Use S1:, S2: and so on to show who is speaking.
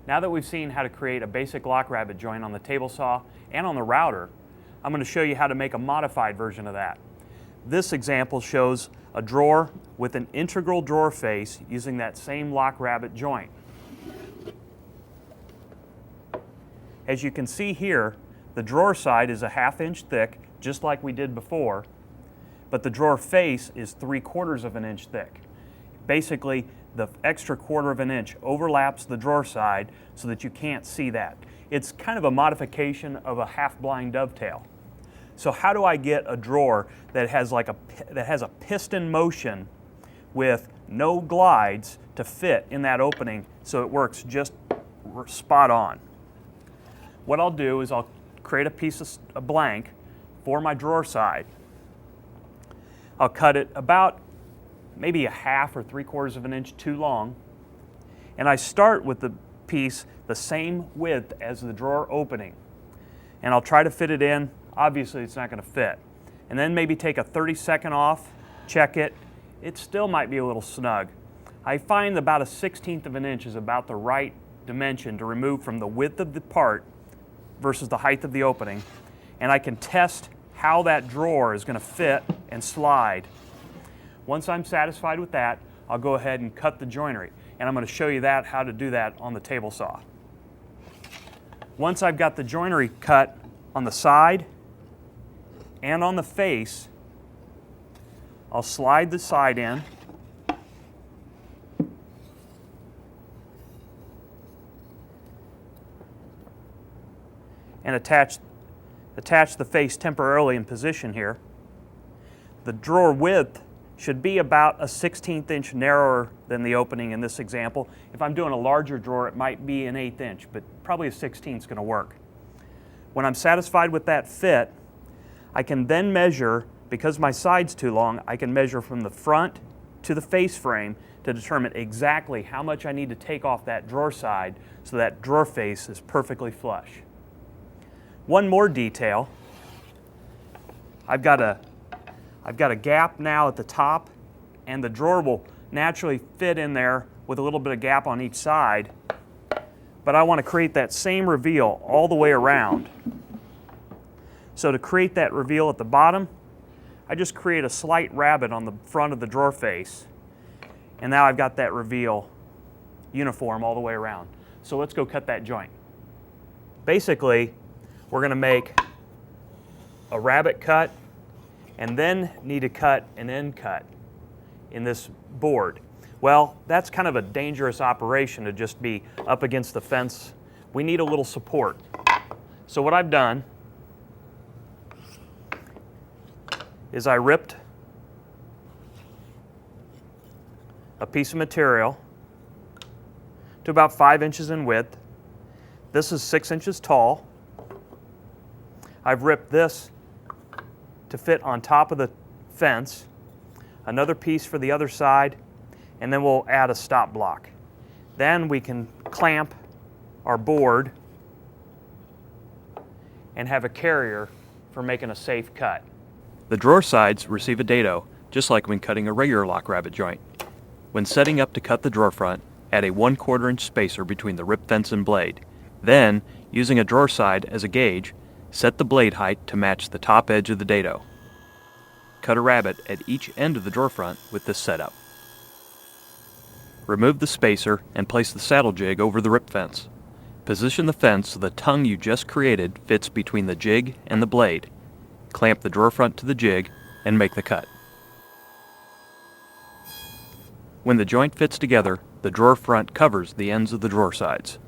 S1: Now that we've seen how to create a basic lock rabbet joint on the table saw and on the router, I'm going to show you how to make a modified version of that. This example shows a drawer with an integral drawer face using that same lock rabbet joint. As you can see here, the drawer side is a 1/2 inch thick, just like we did before, but the drawer face is 3/4 of an inch thick. Basically, the extra 1/4 of an inch overlaps the drawer side so that you can't see that. It's kind of a modification of a half-blind dovetail. So how do I get a drawer that has a piston motion with no glides to fit in that opening so it works just spot on? What I'll do is I'll create a piece of blank for my drawer side. I'll cut it about maybe a 1/2 or 3/4 of an inch too long, and I start with the piece the same width as the drawer opening, and I'll try to fit it in. Obviously it's not going to fit, and then maybe take a 30-second off, check it. It still might be a little snug. I find about a 1/16 of an inch is about the right dimension to remove from the width of the part versus the height of the opening, and I can test how that drawer is going to fit and slide. Once I'm satisfied with that, I'll go ahead and cut the joinery, and I'm going to show you how to do that on the table saw. Once I've got the joinery cut on the side and on the face, I'll slide the side in and attach the face temporarily in position here. The drawer width should be about a 1/16 inch narrower than the opening in this example. If I'm doing a larger drawer, it might be an 1/8 inch, but probably a 1/16 is going to work. When I'm satisfied with that fit, I can then measure, because my side's too long, I can measure from the front to the face frame to determine exactly how much I need to take off that drawer side so that drawer face is perfectly flush. One more detail. I've got a gap now at the top, and the drawer will naturally fit in there with a little bit of gap on each side, but I want to create that same reveal all the way around. So to create that reveal at the bottom, I just create a slight rabbet on the front of the drawer face, and now I've got that reveal uniform all the way around. So let's go cut that joint. Basically, we're going to make a rabbet cut and then need to cut an end cut in this board. Well, that's kind of a dangerous operation to just be up against the fence. We need a little support. So what I've done is I ripped a piece of material to about 5 inches in width. This is 6 inches tall. I've ripped this to fit on top of the fence, another piece for the other side, and then we'll add a stop block. Then we can clamp our board and have a carrier for making a safe cut. The drawer sides receive a dado, just like when cutting a regular lock rabbet joint. When setting up to cut the drawer front, add a 1/4 inch spacer between the rip fence and blade. Then, using a drawer side as a gauge, set the blade height to match the top edge of the dado. Cut a rabbet at each end of the drawer front with this setup. Remove the spacer and place the saddle jig over the rip fence. Position the fence so the tongue you just created fits between the jig and the blade. Clamp the drawer front to the jig and make the cut. When the joint fits together, the drawer front covers the ends of the drawer sides.